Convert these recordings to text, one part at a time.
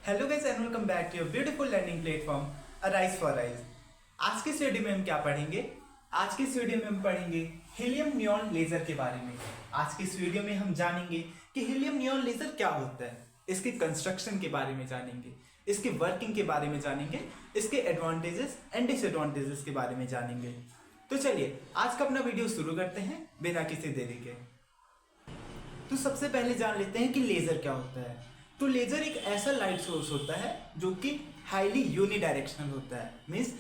Hello guys and welcome back to your beautiful learning platform arise for rise. आज के इस video में हम क्या पढ़ेंगे? आज के इस वीडियो में हम पढ़ेंगे हीलियम नियॉन लेजर के बारे में। आज के इस वीडियो में हम जानेंगे कि हीलियम नियॉन लेजर क्या होता है, इसके कंस्ट्रक्शन के बारे में जानेंगे, इसके वर्किंग के बारे में जानेंगे, इसके एडवांटेजेस एंड डिसएडवांटेजेस के बारे में जानेंगे। तो चलिए आज का अपना वीडियो शुरू करते हैं बिना किसी देरी के। तो सबसे पहले जान लेते हैं कि लेजर क्या होता है। तो लेजर एक ऐसा लाइट सोर्स होता है जो कि हाईली यूनिडायरेक्शनल होता है, मीन्स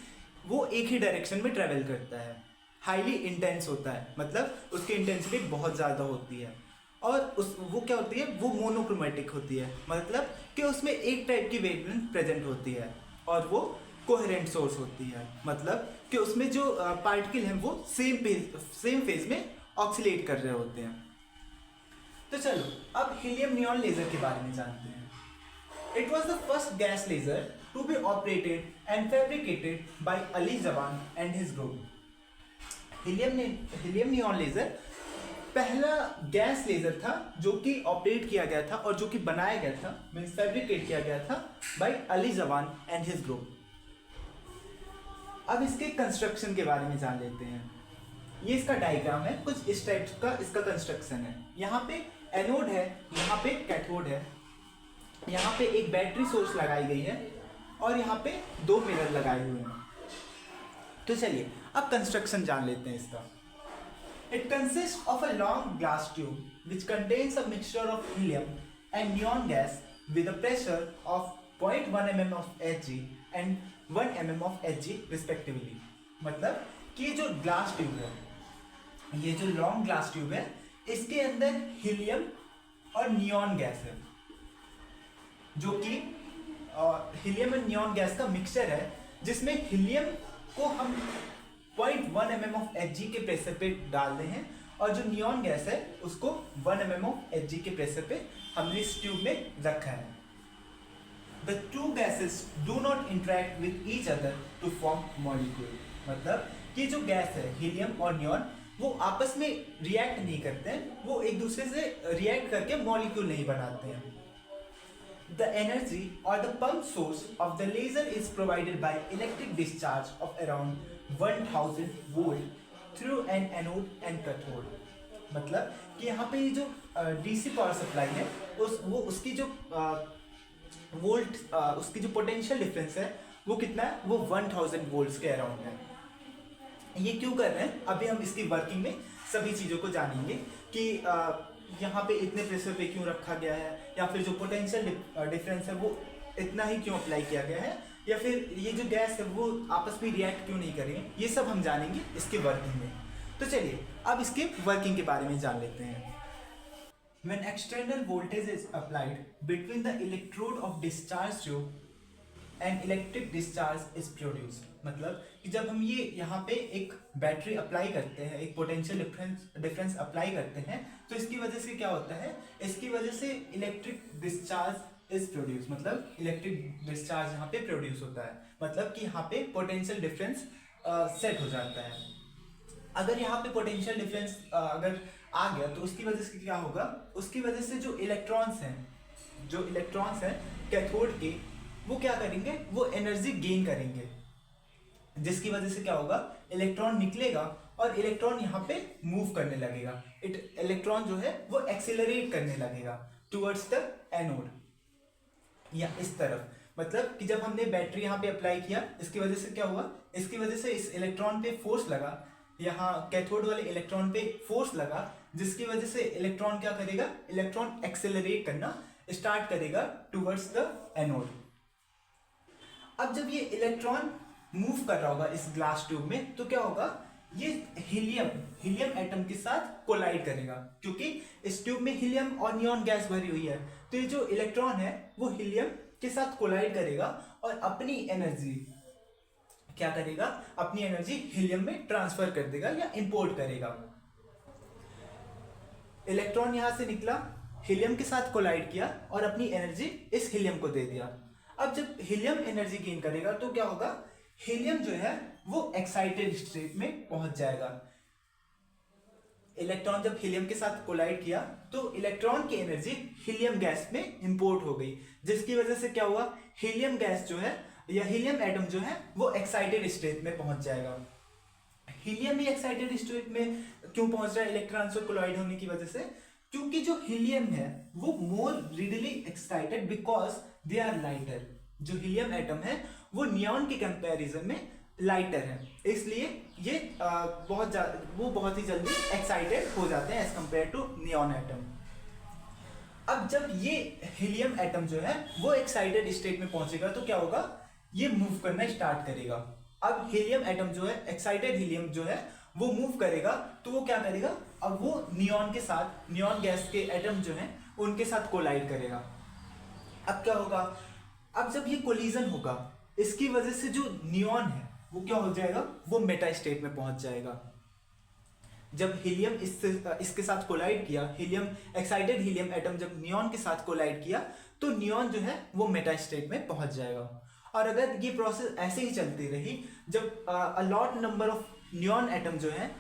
वो एक ही डायरेक्शन में ट्रेवल करता है। हाईली इंटेंस होता है, मतलब उसकी इंटेंसिटी बहुत ज़्यादा होती है। और वो क्या होती है, वो मोनोक्रोमेटिक होती है, मतलब कि उसमें एक टाइप की वेवलेंथ प्रेजेंट होती है। और वो कोहेरेंट सोर्स होती है, मतलब कि उसमें जो पार्टिकल हैं वो सेम फेज में ऑक्सीलेट कर रहे होते हैं। तो चलो अब हीलियम नियॉन लेजर के बारे में जानते हैं। It was the first gas laser to be operated and fabricated by Ali Javan and his group. Helium neon laser पहला गैस लेजर था जो कि ऑपरेट किया गया था और जो कि बनाया गया था, मीन्स फैब्रिकेट किया गया था bye Ali Javan and his group. अब इसके कंस्ट्रक्शन के बारे में जान लेते हैं। ये इसका डायग्राम है, कुछ इस टाइप का इसका कंस्ट्रक्शन है। यहाँ पे एनोड है, यहाँ पे कैथोड है, यहाँ पे एक बैटरी सोर्स लगाई गई है और यहाँ पे दो मिरर लगाए हुए हैं। तो चलिए अब कंस्ट्रक्शन जान लेते हैं इसका। It consist of a long glass tube which contains a mixture of helium and neon gas with a pressure of 0.1 mm of Hg and 1 mm of Hg respectively. मतलब कि ये जो ग्लास ट्यूब है, ये जो लॉन्ग ग्लास ट्यूब है, इसके अंदर हीलियम और नियॉन गैस है, जो कि हीलियम और नियॉन गैस का मिक्सचर है, जिसमें हीलियम को हम 0.1 mm ऑफ Hg के प्रेशर पे डाल रहे हैं और जो नियॉन गैस है उसको 1 mm ऑफ Hg के प्रेशर पे हमने इस ट्यूब में रखा है। The two gases do not interact with each other to form molecule। मतलब कि जो गैस है हीलियम और नियॉन, वो आपस में रिएक्ट नहीं करते हैं, वो एक दूसरे से रिएक्ट करके मॉलिक्यूल नहीं बनाते हैं। The energy or the pump source of the laser is provided by electric discharge of around 1000 volt through an anode and cathode। मतलब कि यहाँ पे ये जो डीसी पावर सप्लाई है उसकी जो वोल्ट उसकी जो पोटेंशियल डिफरेंस है वो कितना है, वो 1000 वोल्ट्स के अराउंड है। ये क्यों कर रहे हैं, अभी हम इसकी वर्किंग में सभी चीज़ों को जानेंगे कि यहाँ पे इतने प्रेशर पे क्यों रखा गया है, या फिर जो पोटेंशियल डिफरेंस है वो इतना ही क्यों अप्लाई किया गया है, या फिर ये जो गैस है वो आपस में रिएक्ट क्यों नहीं करेंगे, ये सब हम जानेंगे इसके वर्किंग में। तो चलिए अब इसके वर्किंग के बारे में जान लेते हैं। When external voltage is applied between the electrode of discharge tube and electric discharge is produced। मतलब कि जब हम ये यहाँ पे एक बैटरी अप्लाई करते हैं, एक पोटेंशियल डिफरेंस अप्लाई करते हैं, तो इसकी वजह से क्या होता है, इसकी वजह से इलेक्ट्रिक डिस्चार्ज इज प्रोड्यूस। मतलब इलेक्ट्रिक डिस्चार्ज यहाँ पे प्रोड्यूस होता है, मतलब कि यहाँ पे पोटेंशियल डिफरेंस सेट हो जाता है। अगर यहाँ पे पोटेंशियल डिफरेंस अगर आ गया तो उसकी वजह से क्या होगा, उसकी वजह से जो इलेक्ट्रॉन्स हैं कैथोड के, वो क्या करेंगे, वो एनर्जी गेन करेंगे, जिसकी वजह से क्या होगा, इलेक्ट्रॉन निकलेगा और इलेक्ट्रॉन यहाँ पे मूव करने लगेगा। इलेक्ट्रॉन जो है वो एक्सेलरेट करने लगेगा टुवर्ड्स द एनोड या इस तरफ। मतलब कि जब हमने बैटरी यहाँ पे अप्लाई किया, इसकी वजह से क्या हुआ, इसकी वजह से इस इलेक्ट्रॉन पे फोर्स लगा, यहाँ कैथोड वाले इलेक्ट्रॉन पे फोर्स लगा, जिसकी वजह से इलेक्ट्रॉन क्या करेगा, इलेक्ट्रॉन एक्सेलरेट करना स्टार्ट करेगा टुवर्ड्स द एनोड। अब जब ये इलेक्ट्रॉन मूव कर रहा होगा इस ग्लास ट्यूब में, तो क्या होगा, ये हीलियम एटम के साथ कोलाइड करेगा, क्योंकि इस ट्यूब में हीलियम और नियॉन गैस भरी हुई है। तो ये जो इलेक्ट्रॉन है वो हीलियम के साथ कोलाइड करेगा और अपनी एनर्जी क्या करेगा, अपनी एनर्जी हीलियम में ट्रांसफर कर देगा या इंपोर्ट करेगा। इलेक्ट्रॉन यहां से निकला, हीलियम के साथ कोलाइड किया और अपनी एनर्जी इस हीलियम को दे दिया। अब जब हीलियम एनर्जी गेन करेगा तो क्या होगा, हीलियम जो है वो एक्साइटेड स्टेट में पहुंच जाएगा। इलेक्ट्रॉन जब हीलियम के साथ कोलाइड किया तो इलेक्ट्रॉन की एनर्जी हीलियम गैस में इंपोर्ट हो गई, जिसकी वजह से क्या हुआ, हीलियम गैस जो है या हीलियम एटम जो है वो एक्साइटेड स्टेट में पहुंच जाएगा। हीलियम ही एक्साइटेड स्टेट में क्यों पहुंच रहा है इलेक्ट्रॉन से कोलाइड होने की वजह से, क्योंकि जो हीलियम है वो more readily excited because they are lighter. जो हीलियम एटम है वो नियॉन के कंपैरिजन में लाइटर है, इसलिए ये बहुत ही जल्दी एक्साइटेड हो जाते हैं as compare to neon atom. अब जब ये हीलियम एटम जो है वो एक्साइटेड स्टेट में पहुंचेगा तो क्या होगा, ये मूव करना स्टार्ट करेगा। अब हीलियम एटम जो है, एक्साइटेड हीलियम जो है वो मूव करेगा तो वो क्या करेगा, अब वो नियॉन के साथ, नियॉन गैस के एटम जो है उनके साथ कोलाइड करेगा। अब क्या होगा, अब जब ये कोलिजन होगा इसकी वजह से जो नियॉन है वो क्या हो जाएगा, वो मेटा स्टेट में पहुंच जाएगा। जब हीलियम इसके साथ कोलाइड किया, हीलियम एक्साइटेड हीलियम एटम जब नियॉन के साथ कोलाइड किया तो नियॉन जो है वो मेटा स्टेट में पहुंच जाएगा। और अगर ये प्रोसेस ऐसे ही चलती रही, जब a lot number of neon atom जो है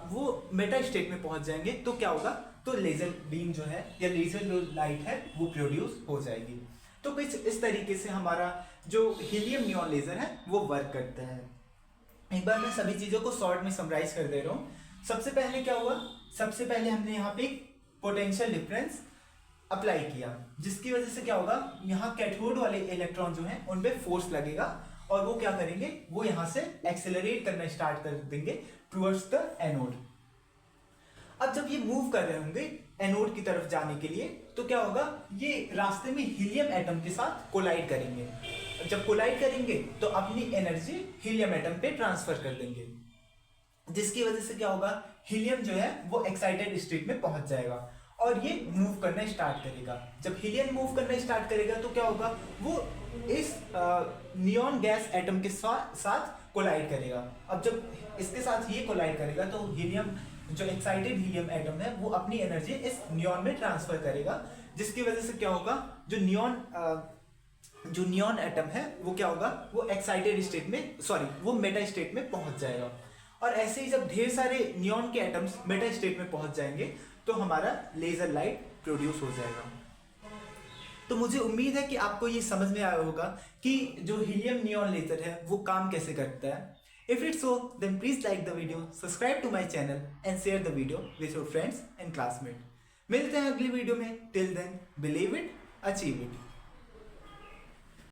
वो मेटा स्टेट में पहुंच जाएंगे तो क्या होगा, तो लेजर बीम जो है या लेजर जो लाइट है वो प्रोड्यूस हो जाएगी। तो कुछ इस तरीके से हमारा जो हीलियम नियॉन लेजर है वो वर्क करता है। एक बार मैं सभी चीज़ों को शॉर्ट में समराइज कर दे रहा हूँ। सबसे पहले क्या हुआ, सबसे पहले हमने यहाँ पे पोटेंशियल डिफरेंस अप्लाई किया, जिसकी वजह से क्या होगा, यहाँ कैथोड वाले इलेक्ट्रॉन जो हैं उन पे फोर्स लगेगा और वो क्या करेंगे, वो यहाँ से एक्सेलरेट करना स्टार्ट कर देंगे टुवर्ड्स द एनोड। अब जब ये मूव कर रहे होंगे एनोड की तरफ जाने के लिए तो क्या होगा, ये रास्ते में हीलियम एटम के साथ कोलाइड करेंगे। जब कोलाइड करेंगे तो अपनी एनर्जी हीलियम एटम पे ट्रांसफर कर देंगे, जिसकी वजह से क्या होगा, हीलियम जो है वो एक्साइटेड स्टेट में पहुंच जाएगा और ये मूव करना स्टार्ट करेगा। जब हीलियम मूव करना स्टार्ट करेगा तो क्या होगा, वो इस नियॉन गैस एटम के साथ कोलाइड करेगा। अब जब इसके साथ ये कोलाइड करेगा तो हीलियम, जो एक्साइटेड हीलियम एटम है वो अपनी एनर्जी इस नियॉन में ट्रांसफर करेगा, जिसकी वजह से क्या होगा, जो नियॉन एटम है वो क्या होगा, वो एक्साइटेड स्टेट में, वो मेटा स्टेट में पहुंच जाएगा। और ऐसे ही जब ढेर सारे नियॉन के एटम्स मेटा स्टेट में पहुंच जाएंगे तो हमारा लेजर लाइट प्रोड्यूस हो जाएगा। तो मुझे उम्मीद है कि आपको ये समझ में आया होगा कि जो हीलियम नियॉन लेजर है वो काम कैसे करता है। If it's so, then please like the video, subscribe to my channel and share the video with your friends and classmates. मिलते हैं अगली वीडियो में। Till then, believe it, achieve it.